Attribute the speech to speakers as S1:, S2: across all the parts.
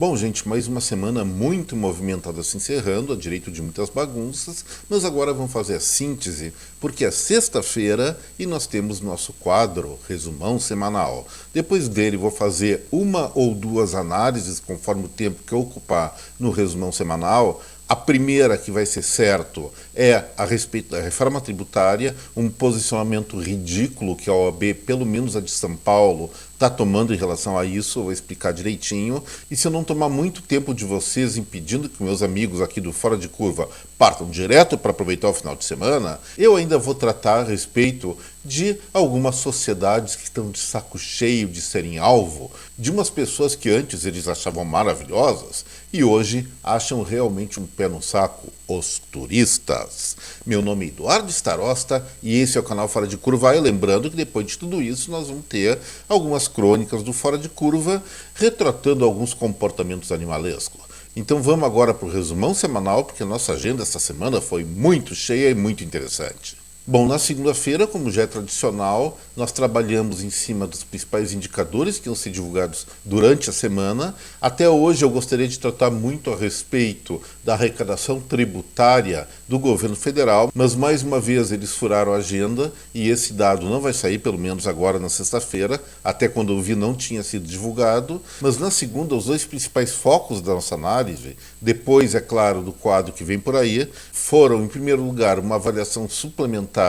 S1: Bom, gente, mais uma semana muito movimentada se encerrando, a direito de muitas bagunças, mas agora vamos fazer a síntese, porque é sexta-feira e nós temos nosso quadro, resumão semanal. Depois dele vou fazer uma ou duas análises, conforme o tempo que eu ocupar no resumão semanal. A primeira que vai ser certo é a respeito da reforma tributária, um posicionamento ridículo que a OAB, pelo menos a de São Paulo, está tomando em relação a isso, eu vou explicar direitinho. E se eu não tomar muito tempo de vocês impedindo que meus amigos aqui do Fora de Curva partam direto para aproveitar o final de semana, eu ainda vou tratar a respeito de algumas sociedades que estão de saco cheio de serem alvo de umas pessoas que antes eles achavam maravilhosas e hoje acham realmente um pé no saco, os turistas. Meu nome é Eduardo Starosta e esse é o canal Fora de Curva. E lembrando que depois de tudo isso nós vamos ter algumas crônicas do Fora de Curva retratando alguns comportamentos animalescos. Então vamos agora para o resumão semanal, porque a nossa agenda essa semana foi muito cheia e muito interessante. Bom, na segunda-feira, como já é tradicional, nós trabalhamos em cima dos principais indicadores que iam ser divulgados durante a semana. Até hoje eu gostaria de tratar muito a respeito da arrecadação tributária do governo federal, mas mais uma vez eles furaram a agenda e esse dado não vai sair, pelo menos agora na sexta-feira, até quando eu vi não tinha sido divulgado. Mas na segunda, os dois principais focos da nossa análise, depois, é claro, do quadro que vem por aí, foram, em primeiro lugar, uma avaliação suplementar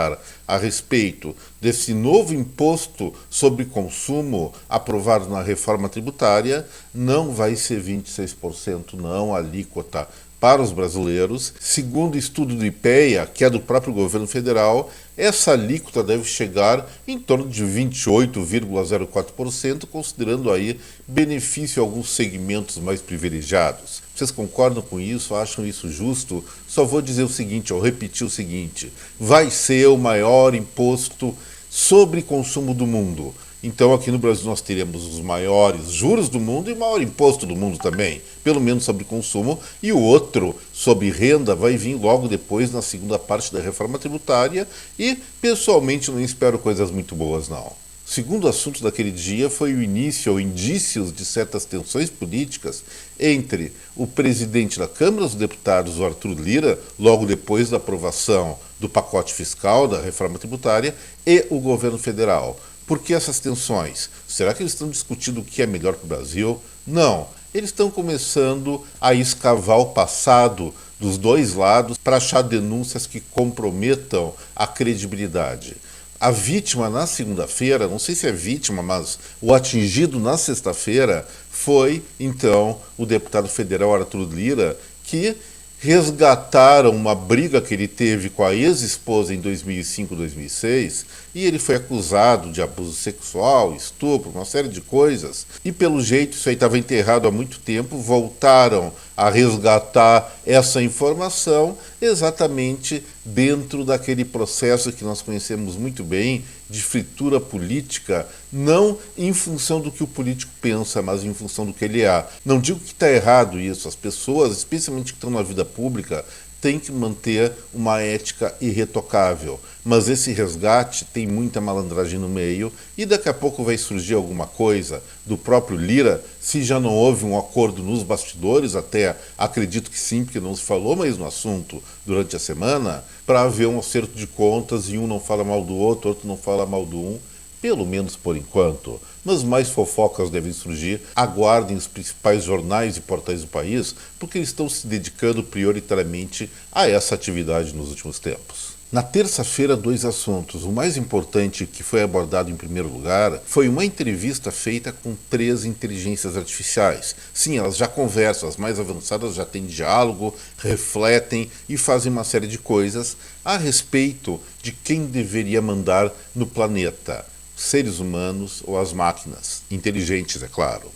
S1: a respeito desse novo imposto sobre consumo aprovado na reforma tributária. Não vai ser 26% não, a alíquota para os brasileiros. Segundo o estudo do IPEA, que é do próprio governo federal, essa alíquota deve chegar em torno de 28,04%, considerando aí benefício a alguns segmentos mais privilegiados. Vocês concordam com isso? Acham isso justo? Só vou dizer o seguinte, ou repetir o seguinte: vai ser o maior imposto sobre consumo do mundo. Então aqui no Brasil nós teremos os maiores juros do mundo e o maior imposto do mundo também, pelo menos sobre consumo, e o outro sobre renda vai vir logo depois na segunda parte da reforma tributária e pessoalmente não espero coisas muito boas não. O segundo assunto daquele dia foi o início ou indícios de certas tensões políticas entre o presidente da Câmara dos Deputados, o Arthur Lira, logo depois da aprovação do pacote fiscal da reforma tributária, e o governo federal. Por que essas tensões? Será que eles estão discutindo o que é melhor para o Brasil? Não. Eles estão começando a escavar o passado dos dois lados para achar denúncias que comprometam a credibilidade. A vítima na segunda-feira, não sei se é vítima, mas o atingido na sexta-feira foi, então, o deputado federal Arthur Lira, que resgataram uma briga que ele teve com a ex-esposa em 2005, 2006, e ele foi acusado de abuso sexual, estupro, uma série de coisas, e pelo jeito isso aí estava enterrado há muito tempo, voltaram a resgatar essa informação exatamente dentro daquele processo que nós conhecemos muito bem de fritura política, não em função do que o político pensa, mas em função do que ele é. Não digo que está errado isso, as pessoas, especialmente que estão na vida pública, têm que manter uma ética irretocável, mas esse resgate tem muita malandragem no meio e daqui a pouco vai surgir alguma coisa do próprio Lira, se já não houve um acordo nos bastidores, até acredito que sim, porque não se falou mais no assunto durante a semana, para haver um acerto de contas e um não fala mal do outro, outro não fala mal do um, pelo menos por enquanto. Mas mais fofocas devem surgir. Aguardem os principais jornais e portais do país, porque eles estão se dedicando prioritariamente a essa atividade nos últimos tempos. Na terça-feira, dois assuntos. O mais importante, que foi abordado em primeiro lugar, foi uma entrevista feita com 3 inteligências artificiais. Sim, elas já conversam, as mais avançadas já têm diálogo, refletem e fazem uma série de coisas a respeito de quem deveria mandar no planeta. Seres humanos ou as máquinas, inteligentes, é claro.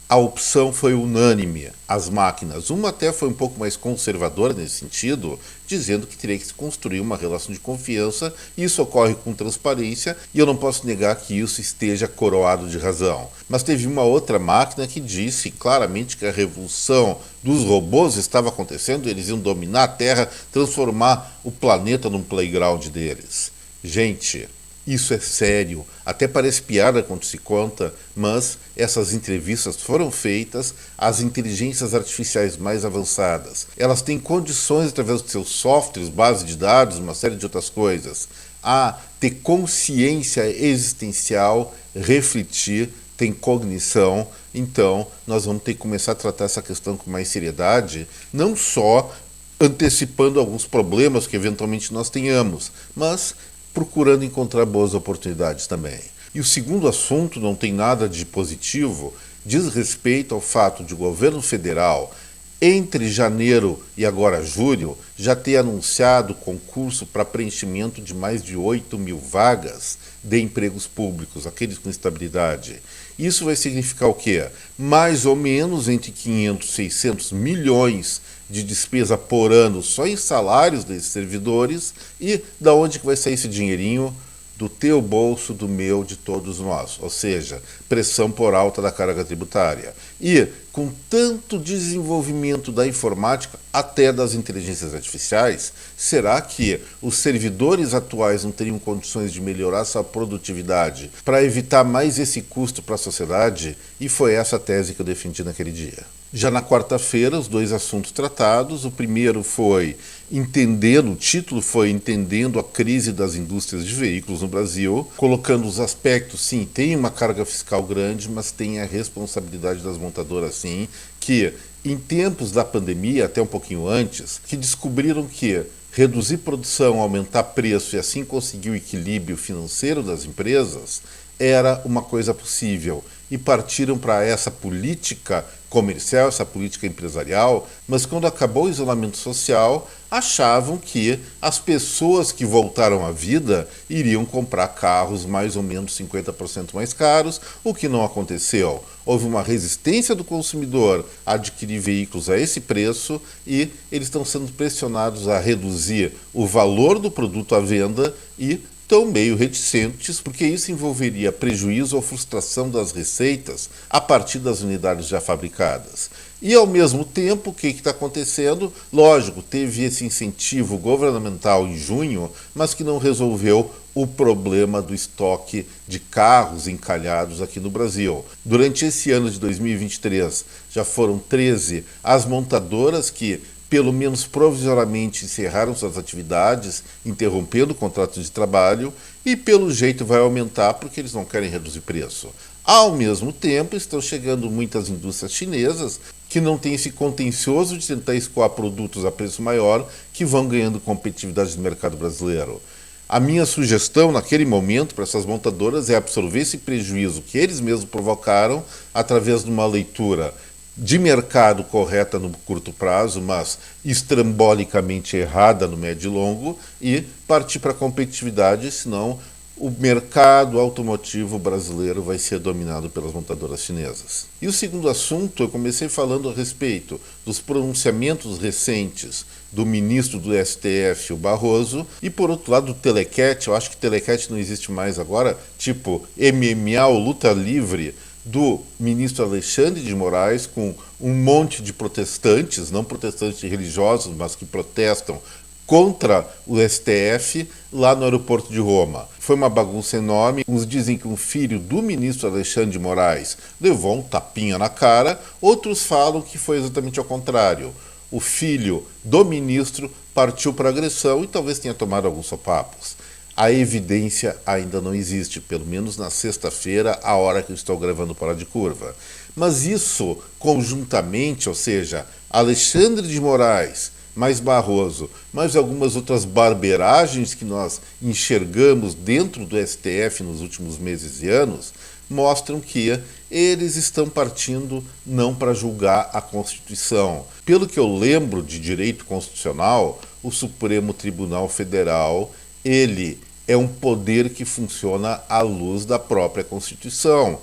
S1: A opção foi unânime, as máquinas. Uma até foi um pouco mais conservadora nesse sentido, dizendo que teria que se construir uma relação de confiança, e isso ocorre com transparência, e eu não posso negar que isso esteja coroado de razão. Mas teve uma outra máquina que disse claramente que a revolução dos robôs estava acontecendo, eles iam dominar a Terra, transformar o planeta num playground deles. Gente, Isso é sério. Até parece piada quando se conta, mas essas entrevistas foram feitas às inteligências artificiais mais avançadas. Elas têm condições, através dos seus softwares, base de dados, uma série de outras coisas, a ter consciência existencial, refletir, tem cognição. Então, nós vamos ter que começar a tratar essa questão com mais seriedade, não só antecipando alguns problemas que eventualmente nós tenhamos, mas procurando encontrar boas oportunidades também. E o segundo assunto não tem nada de positivo, diz respeito ao fato de o governo federal, entre janeiro e agora julho, já ter anunciado concurso para preenchimento de mais de 8 mil vagas de empregos públicos, aqueles com estabilidade. Isso vai significar o quê? Mais ou menos entre 500 e 600 milhões de despesa por ano só em salários desses servidores. E da onde que vai sair esse dinheirinho? Do teu bolso, do meu, de todos nós. Ou seja, pressão por alta da carga tributária. E com tanto desenvolvimento da informática, até das inteligências artificiais, será que os servidores atuais não teriam condições de melhorar sua produtividade para evitar mais esse custo para a sociedade? E foi essa a tese que eu defendi naquele dia. Já na quarta-feira, os dois assuntos tratados. O primeiro foi o título foi Entendendo a Crise das Indústrias de Veículos no Brasil, colocando os aspectos, sim, tem uma carga fiscal grande, mas tem a responsabilidade das montadoras, sim, que em tempos da pandemia, até um pouquinho antes, que descobriram que reduzir produção, aumentar preço e assim conseguir o equilíbrio financeiro das empresas era uma coisa possível, e partiram para essa política comercial, essa política empresarial, mas quando acabou o isolamento social, achavam que as pessoas que voltaram à vida iriam comprar carros mais ou menos 50% mais caros, o que não aconteceu. Houve uma resistência do consumidor a adquirir veículos a esse preço e eles estão sendo pressionados a reduzir o valor do produto à venda e estão meio reticentes, porque isso envolveria prejuízo ou frustração das receitas a partir das unidades já fabricadas. E, ao mesmo tempo, o que está acontecendo? Lógico, teve esse incentivo governamental em junho, mas que não resolveu o problema do estoque de carros encalhados aqui no Brasil. Durante esse ano de 2023, já foram 13 as montadoras que pelo menos provisoriamente encerraram suas atividades, interrompendo o contrato de trabalho, e pelo jeito vai aumentar porque eles não querem reduzir preço. Ao mesmo tempo, estão chegando muitas indústrias chinesas que não têm esse contencioso de tentar escoar produtos a preço maior, que vão ganhando competitividade no mercado brasileiro. A minha sugestão naquele momento para essas montadoras é absorver esse prejuízo que eles mesmos provocaram através de uma leitura de mercado correta no curto prazo, mas estrambolicamente errada no médio e longo, e partir para a competitividade, senão o mercado automotivo brasileiro vai ser dominado pelas montadoras chinesas. E o segundo assunto, eu comecei falando a respeito dos pronunciamentos recentes do ministro do STF, o Barroso, e por outro lado o Telecat. Eu acho que Telecat não existe mais agora, tipo MMA ou luta livre, do ministro Alexandre de Moraes, com um monte de protestantes, não protestantes religiosos, mas que protestam contra o STF lá no aeroporto de Roma. Foi uma bagunça enorme. Uns dizem que um filho do ministro Alexandre de Moraes levou um tapinha na cara, outros falam que foi exatamente ao contrário. O filho do ministro partiu para a agressão e talvez tenha tomado alguns sopapos. A evidência ainda não existe, pelo menos na sexta-feira, a hora que eu estou gravando Fora de Curva. Mas isso, conjuntamente, ou seja, Alexandre de Moraes, mais Barroso, mais algumas outras barberagens que nós enxergamos dentro do STF nos últimos meses e anos, mostram que eles estão partindo não para julgar a Constituição. Pelo que eu lembro de direito constitucional, o Supremo Tribunal Federal, ele é um poder que funciona à luz da própria Constituição.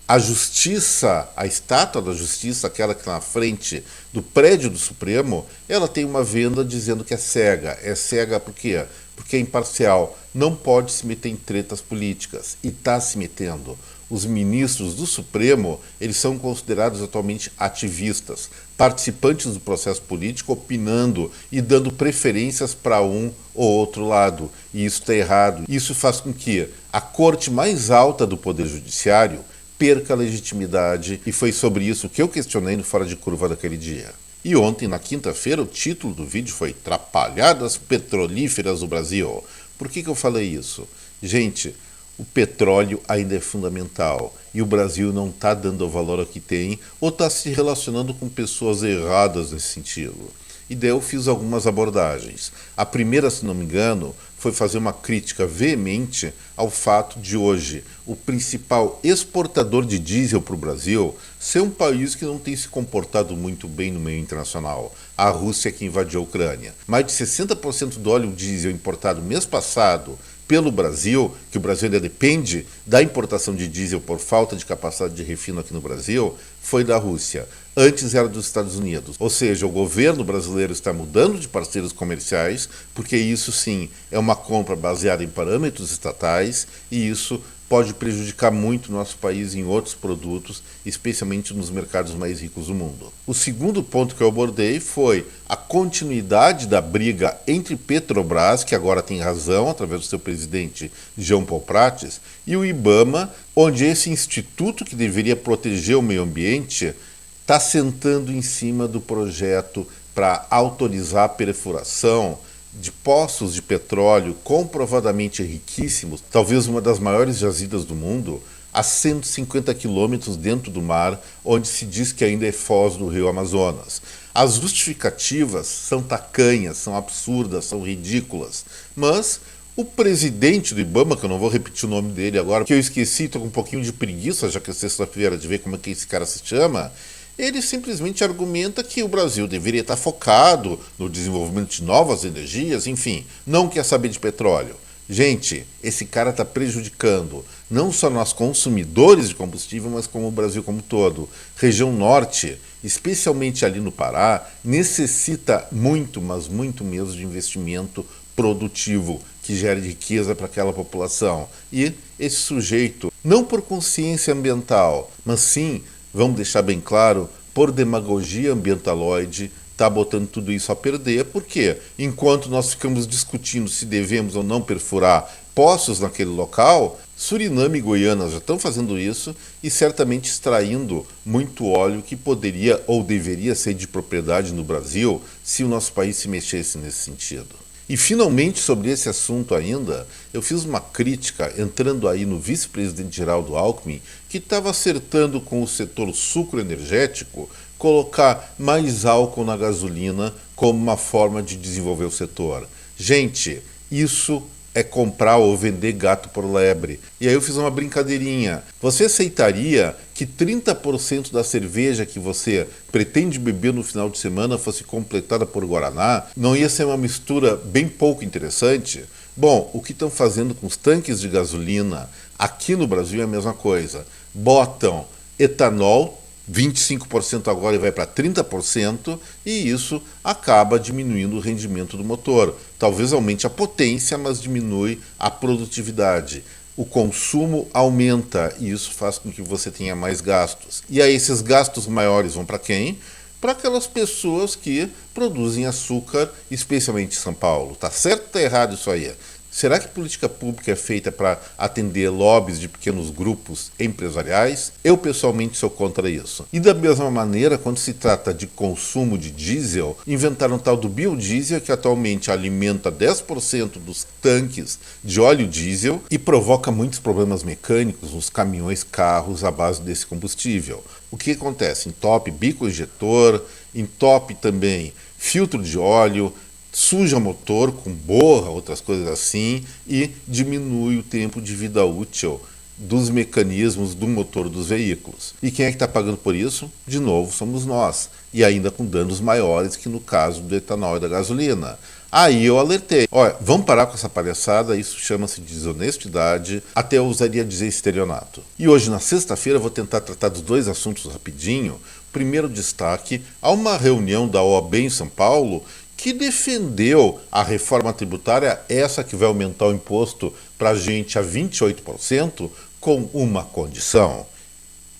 S1: A justiça, a estátua da justiça, aquela que está na frente do prédio do Supremo, ela tem uma venda dizendo que é cega. É cega por quê? Porque é imparcial. Não pode se meter em tretas políticas. E está se metendo. os ministros do Supremo, eles são considerados atualmente ativistas, participantes do processo político, opinando e dando preferências para um ou outro lado. E isso está errado. Isso faz com que a corte mais alta do Poder Judiciário perca a legitimidade, e foi sobre isso que eu questionei no Fora de Curva daquele dia. E ontem, na quinta-feira, o título do vídeo foi Trapalhadas Petrolíferas do Brasil. Por que eu falei isso? Gente, o petróleo ainda é fundamental e o Brasil não está dando o valor que tem ou está se relacionando com pessoas erradas nesse sentido. E daí eu fiz algumas abordagens. A primeira, se não me engano, foi fazer uma crítica veemente ao fato de hoje o principal exportador de diesel para o Brasil ser um país que não tem se comportado muito bem no meio internacional. A Rússia, que invadiu a Ucrânia. Mais de 60% do óleo diesel importado mês passado pelo Brasil, que o Brasil ainda depende da importação de diesel por falta de capacidade de refino aqui no Brasil, foi da Rússia. Antes era dos Estados Unidos. Ou seja, o governo brasileiro está mudando de parceiros comerciais, porque isso sim é uma compra baseada em parâmetros estatais, e isso pode prejudicar muito o nosso país em outros produtos, especialmente nos mercados mais ricos do mundo. O segundo ponto que eu abordei foi a continuidade da briga entre Petrobras, que agora tem razão através do seu presidente Jean Paul Prates, e o IBAMA, onde esse instituto que deveria proteger o meio ambiente está sentando em cima do projeto para autorizar a perfuração de poços de petróleo comprovadamente riquíssimos, talvez uma das maiores jazidas do mundo, a 150 quilômetros dentro do mar, onde se diz que ainda é foz do rio Amazonas. As justificativas são tacanhas, são absurdas, são ridículas, mas o presidente do IBAMA, que eu não vou repetir o nome dele agora, que eu esqueci, estou com um pouquinho de preguiça, já que é sexta-feira, de ver como é que esse cara se chama, ele simplesmente argumenta que o Brasil deveria estar focado no desenvolvimento de novas energias, enfim, não quer saber de petróleo. Gente, esse cara está prejudicando não só nós consumidores de combustível, mas como o Brasil como um todo. Região Norte, especialmente ali no Pará, necessita muito, mas muito mesmo de investimento produtivo que gere riqueza para aquela população. E esse sujeito, não por consciência ambiental, mas sim, vamos deixar bem claro, por demagogia ambientaloide, está botando tudo isso a perder, porque enquanto nós ficamos discutindo se devemos ou não perfurar poços naquele local, Suriname e Guiana já estão fazendo isso e certamente extraindo muito óleo que poderia ou deveria ser de propriedade no Brasil se o nosso país se mexesse nesse sentido. E finalmente, sobre esse assunto ainda, eu fiz uma crítica entrando aí no vice-presidente Geraldo Alckmin, que estava acertando com o setor sucroenergético colocar mais álcool na gasolina como uma forma de desenvolver o setor. Gente, isso é comprar ou vender gato por lebre. E aí eu fiz uma brincadeirinha. Você aceitaria que 30% da cerveja que você pretende beber no final de semana fosse completada por Guaraná? Não ia ser uma mistura bem pouco interessante? Bom, o que estão fazendo com os tanques de gasolina aqui no Brasil é a mesma coisa. Botam etanol, 25% agora e vai para 30%, e isso acaba diminuindo o rendimento do motor. Talvez aumente a potência, mas diminui a produtividade. O consumo aumenta e isso faz com que você tenha mais gastos. E aí esses gastos maiores vão para quem? Para aquelas pessoas que produzem açúcar, especialmente em São Paulo. Tá certo ou tá errado isso aí? Será que política pública é feita para atender lobbies de pequenos grupos empresariais? Eu pessoalmente sou contra isso. E da mesma maneira, quando se trata de consumo de diesel, inventaram um tal do biodiesel que atualmente alimenta 10% dos tanques de óleo diesel e provoca muitos problemas mecânicos nos caminhões, carros à base desse combustível. O que acontece? Entope bico injetor, entope também filtro de óleo, suja o motor com borra, outras coisas assim, e diminui o tempo de vida útil dos mecanismos do motor dos veículos. E quem é que está pagando por isso? De novo, somos nós. E ainda com danos maiores que no caso do etanol e da gasolina. Aí eu alertei. Olha, vamos parar com essa palhaçada, isso chama-se desonestidade, até eu ousaria dizer estelionato. E hoje, na sexta-feira, eu vou tentar tratar dos dois assuntos rapidinho. Primeiro destaque, há uma reunião da OAB em São Paulo que defendeu a reforma tributária, essa que vai aumentar o imposto para a gente a 28%, com uma condição.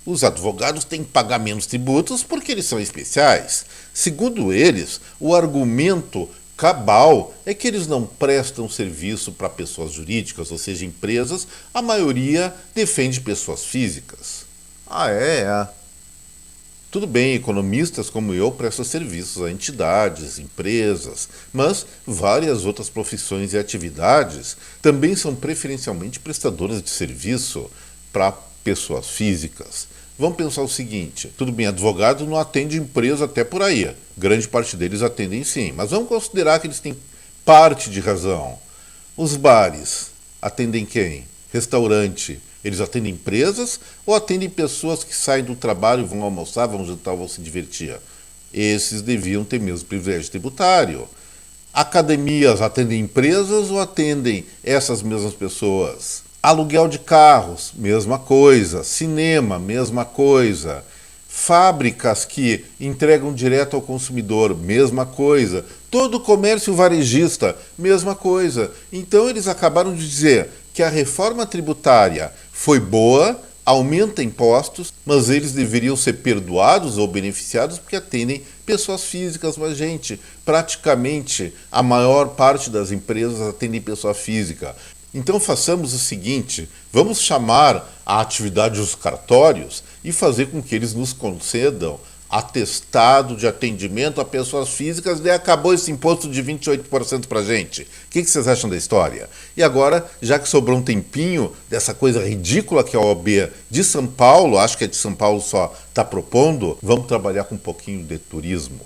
S1: Os advogados têm que pagar menos tributos porque eles são especiais. Segundo eles, o argumento cabal é que eles não prestam serviço para pessoas jurídicas, ou seja, empresas. A maioria defende pessoas físicas. Ah, é? Tudo bem, economistas como eu prestam serviços a entidades, empresas, mas várias outras profissões e atividades também são preferencialmente prestadoras de serviço para pessoas físicas. Vamos pensar o seguinte, tudo bem, advogado não atende empresa até por aí, grande parte deles atendem sim, mas vamos considerar que eles têm parte de razão. Os bares atendem quem? Restaurante, eles atendem empresas ou atendem pessoas que saem do trabalho, vão almoçar, vão jantar, vão se divertir? Esses deviam ter mesmo privilégio tributário. Academias atendem empresas ou atendem essas mesmas pessoas? Aluguel de carros, mesma coisa. Cinema, mesma coisa. Fábricas que entregam direto ao consumidor, mesma coisa. Todo comércio varejista, mesma coisa. Então eles acabaram de dizer que a reforma tributária foi boa, aumenta impostos, mas eles deveriam ser perdoados ou beneficiados porque atendem pessoas físicas. Mas, gente, praticamente a maior parte das empresas atendem pessoa física. Então façamos o seguinte, vamos chamar a atividade dos cartórios e fazer com que eles nos concedam atestado de atendimento a pessoas físicas e acabou esse imposto de 28% para a gente. O que vocês acham da história? E agora, já que sobrou um tempinho dessa coisa ridícula que a OAB de São Paulo, acho que é de São Paulo só, está propondo, vamos trabalhar com um pouquinho de turismo.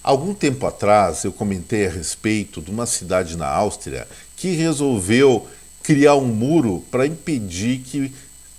S1: Algum tempo atrás eu comentei a respeito de uma cidade na Áustria que resolveu criar um muro para impedir que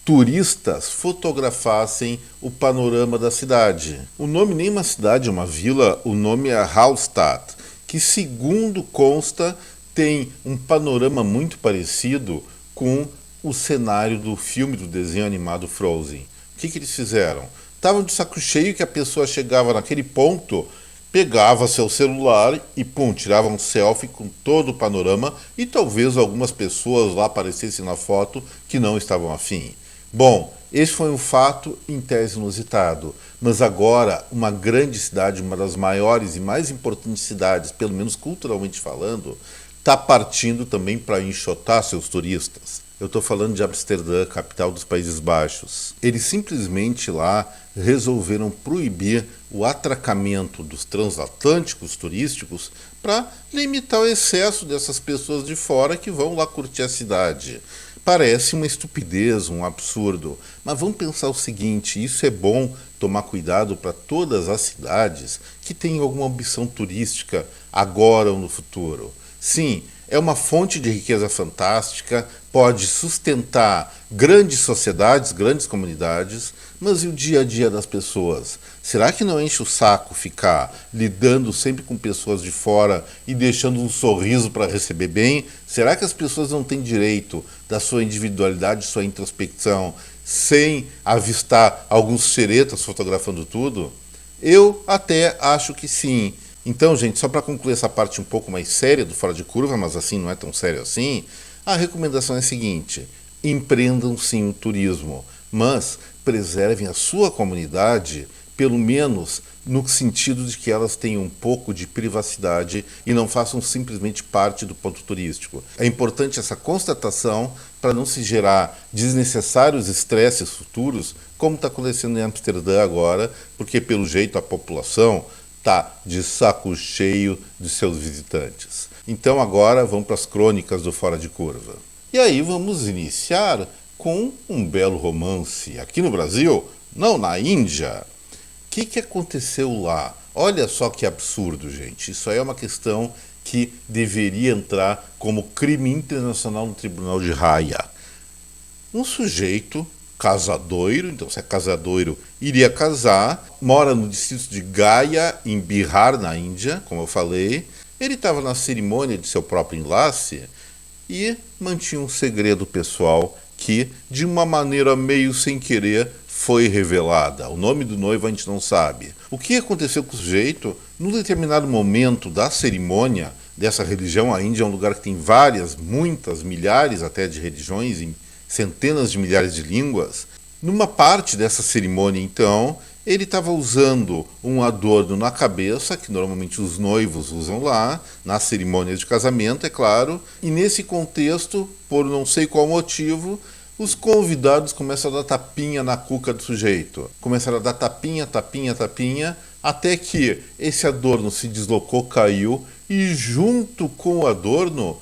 S1: turistas fotografassem o panorama da cidade. O nome nem uma cidade, é uma vila, o nome é Hallstatt, que segundo consta tem um panorama muito parecido com o cenário do filme do desenho animado Frozen. O que eles fizeram? Estavam de saco cheio que a pessoa chegava naquele ponto, pegava seu celular e tirava um selfie com todo o panorama e talvez algumas pessoas lá aparecessem na foto que não estavam afim. Bom, esse foi um fato em tese inusitado, mas agora uma grande cidade, uma das maiores e mais importantes cidades, pelo menos culturalmente falando, está partindo também para enxotar seus turistas. Eu estou falando de Amsterdã, capital dos Países Baixos. Eles simplesmente lá resolveram proibir o atracamento dos transatlânticos turísticos para limitar o excesso dessas pessoas de fora que vão lá curtir a cidade. Parece uma estupidez, um absurdo, mas vamos pensar o seguinte, isso é bom tomar cuidado para todas as cidades que têm alguma ambição turística agora ou no futuro. Sim, é uma fonte de riqueza fantástica, pode sustentar grandes sociedades, grandes comunidades, mas e o dia a dia das pessoas? Será que não enche o saco ficar lidando sempre com pessoas de fora e deixando um sorriso para receber bem? Será que as pessoas não têm direito da sua individualidade, sua introspecção, sem avistar alguns xeretas fotografando tudo? Eu até acho que sim. Então, gente, só para concluir essa parte um pouco mais séria do Fora de Curva, mas assim não é tão sério assim, a recomendação é a seguinte: empreendam sim o turismo, mas preservem a sua comunidade, pelo menos no sentido de que elas tenham um pouco de privacidade e não façam simplesmente parte do ponto turístico. É importante essa constatação para não se gerar desnecessários estresses futuros, como está acontecendo em Amsterdã agora, porque pelo jeito a população está de saco cheio de seus visitantes. Então agora vamos para as crônicas do Fora de Curva. E aí vamos iniciar com um belo romance. Aqui no Brasil? Não, na Índia. O que aconteceu lá? Olha só que absurdo, gente. Isso aí é uma questão que deveria entrar como crime internacional no Tribunal de Haia. Um sujeito casadoiro, então se é casadoiro, iria casar, mora no distrito de Gaya, em Bihar, na Índia, como eu falei. Ele estava na cerimônia de seu próprio enlace e mantinha um segredo pessoal que, de uma maneira meio sem querer, foi revelada. O nome do noivo a gente não sabe. O que aconteceu com o sujeito? Num determinado momento da cerimônia dessa religião, a Índia é um lugar que tem várias, muitas, milhares até de religiões centenas de milhares de línguas. Numa parte dessa cerimônia, então, ele estava usando um adorno na cabeça, que normalmente os noivos usam lá, nas cerimônias de casamento, é claro, e nesse contexto, por não sei qual motivo, os convidados começaram a dar tapinha na cuca do sujeito. Começaram a dar tapinha, tapinha, tapinha, até que esse adorno se deslocou, caiu, e junto com o adorno,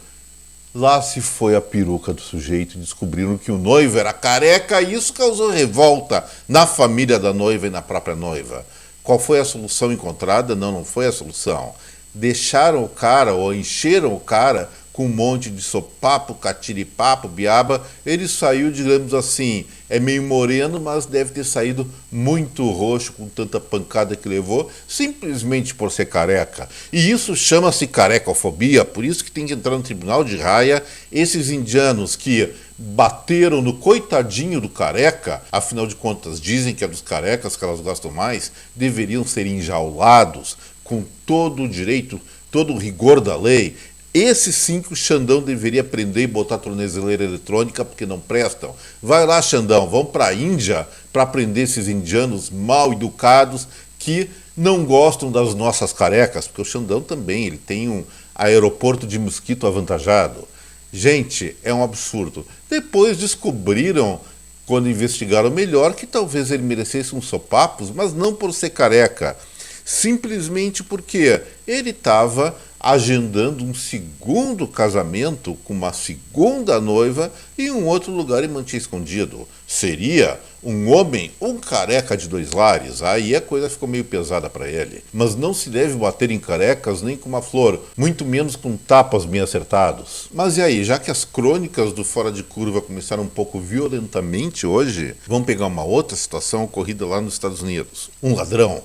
S1: lá se foi a peruca do sujeito e descobriram que o noivo era careca e isso causou revolta na família da noiva e na própria noiva. Qual foi a solução encontrada? Não foi a solução. Deixaram o cara ou encheram o cara com um monte de sopapo, catiripapo, biaba. Ele saiu, digamos assim, é meio moreno, mas deve ter saído muito roxo com tanta pancada que levou, simplesmente por ser careca. E isso chama-se carecofobia, por isso que tem que entrar no tribunal de raia esses indianos que bateram no coitadinho do careca, afinal de contas dizem que é dos carecas que elas gostam mais, deveriam ser enjaulados com todo o direito, todo o rigor da lei. Esses sim que o Xandão deveria prender e botar tornezeleira eletrônica porque não prestam. Vai lá, Xandão, vamos para a Índia para prender esses indianos mal educados que não gostam das nossas carecas, porque o Xandão também, ele tem um aeroporto de mosquito avantajado. Gente, é um absurdo. Depois descobriram, quando investigaram melhor, que talvez ele merecesse uns sopapos, mas não por ser careca. Simplesmente porque ele estava agendando um segundo casamento com uma segunda noiva em um outro lugar e mantinha escondido. Seria um homem, um careca de dois lares. Aí a coisa ficou meio pesada para ele. Mas não se deve bater em carecas nem com uma flor, muito menos com tapas bem acertados. Mas e aí, já que as crônicas do Fora de Curva começaram um pouco violentamente hoje, vamos pegar uma outra situação ocorrida lá nos Estados Unidos. Um ladrão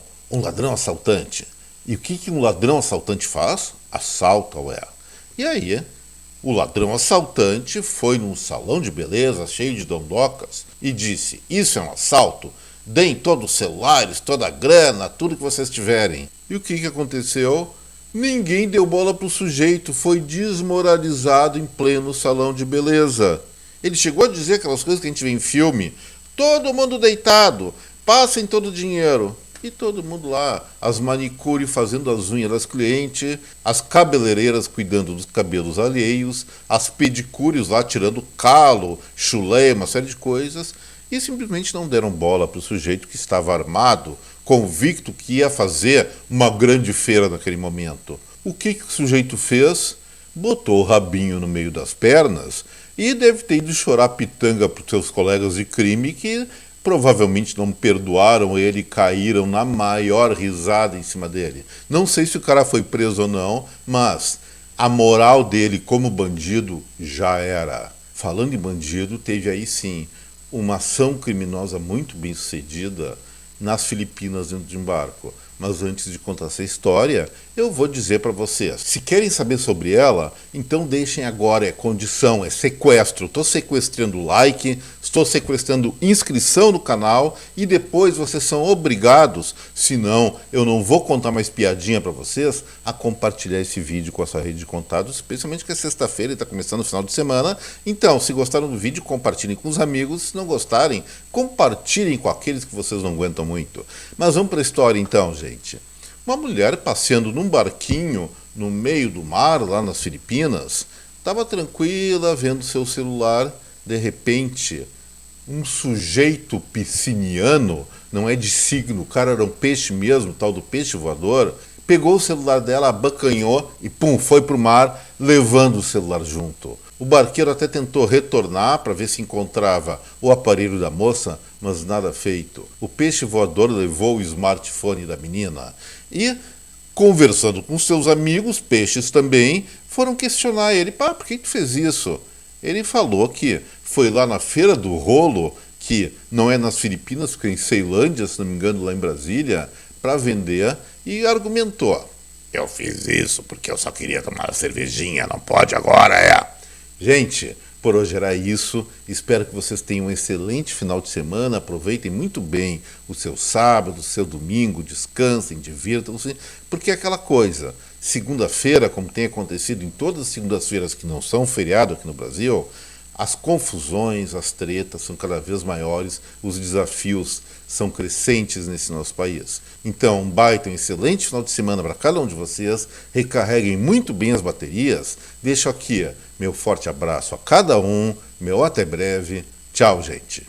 S1: assaltante. E o que um ladrão assaltante faz? Assalta, ué. E aí, o ladrão assaltante foi num salão de beleza cheio de dondocas e disse: isso é um assalto? Deem todos os celulares, toda a grana, tudo que vocês tiverem. E o que aconteceu? Ninguém deu bola pro sujeito, foi desmoralizado em pleno salão de beleza. Ele chegou a dizer aquelas coisas que a gente vê em filme: todo mundo deitado, passem todo o dinheiro. E todo mundo lá, as manicures fazendo as unhas das clientes, as cabeleireiras cuidando dos cabelos alheios, as pedicures lá tirando calo, chulé, uma série de coisas, e simplesmente não deram bola para o sujeito que estava armado, convicto que ia fazer uma grande feira naquele momento. O que o sujeito fez? Botou o rabinho no meio das pernas e deve ter ido chorar pitanga para os seus colegas de crime que provavelmente não perdoaram ele e caíram na maior risada em cima dele. Não sei se o cara foi preso ou não, mas a moral dele como bandido já era. Falando em bandido, teve aí sim uma ação criminosa muito bem sucedida nas Filipinas dentro de um barco. Mas antes de contar essa história, eu vou dizer para vocês. Se querem saber sobre ela, então deixem agora, é condição, é sequestro. Estou sequestrando like, estou sequestrando inscrição no canal e depois vocês são obrigados, senão eu não vou contar mais piadinha para vocês, a compartilhar esse vídeo com a sua rede de contatos, especialmente que é sexta-feira e está começando o final de semana. Então, se gostaram do vídeo, compartilhem com os amigos. Se não gostarem, compartilhem com aqueles que vocês não aguentam muito. Mas vamos para a história então, gente. Uma mulher passeando num barquinho no meio do mar, lá nas Filipinas, estava tranquila, vendo seu celular. De repente, um sujeito pisciniano, não é de signo, o cara era um peixe mesmo, tal do peixe voador, pegou o celular dela, abancanhou e pum, foi pro mar, levando o celular junto. O barqueiro até tentou retornar para ver se encontrava o aparelho da moça, mas nada feito. O peixe voador levou o smartphone da menina e, conversando com seus amigos, peixes também, foram questionar ele. Pá, por que tu fez isso? Ele falou que foi lá na Feira do Rolo, que não é nas Filipinas, fica em Ceilândia, se não me engano, lá em Brasília, para vender, e argumentou: eu fiz isso porque eu só queria tomar uma cervejinha, não pode agora, é. Gente, por hoje era isso. Espero que vocês tenham um excelente final de semana. Aproveitem muito bem o seu sábado, o seu domingo, descansem, divirtam-se, porque é aquela coisa, segunda-feira, como tem acontecido em todas as segundas-feiras que não são feriado aqui no Brasil, As confusões, as tretas são cada vez maiores, os desafios são crescentes nesse nosso país. Então, um baita, um excelente final de semana para cada um de vocês. Recarreguem muito bem as baterias. Deixo aqui meu forte abraço a cada um, meu até breve. Tchau, gente.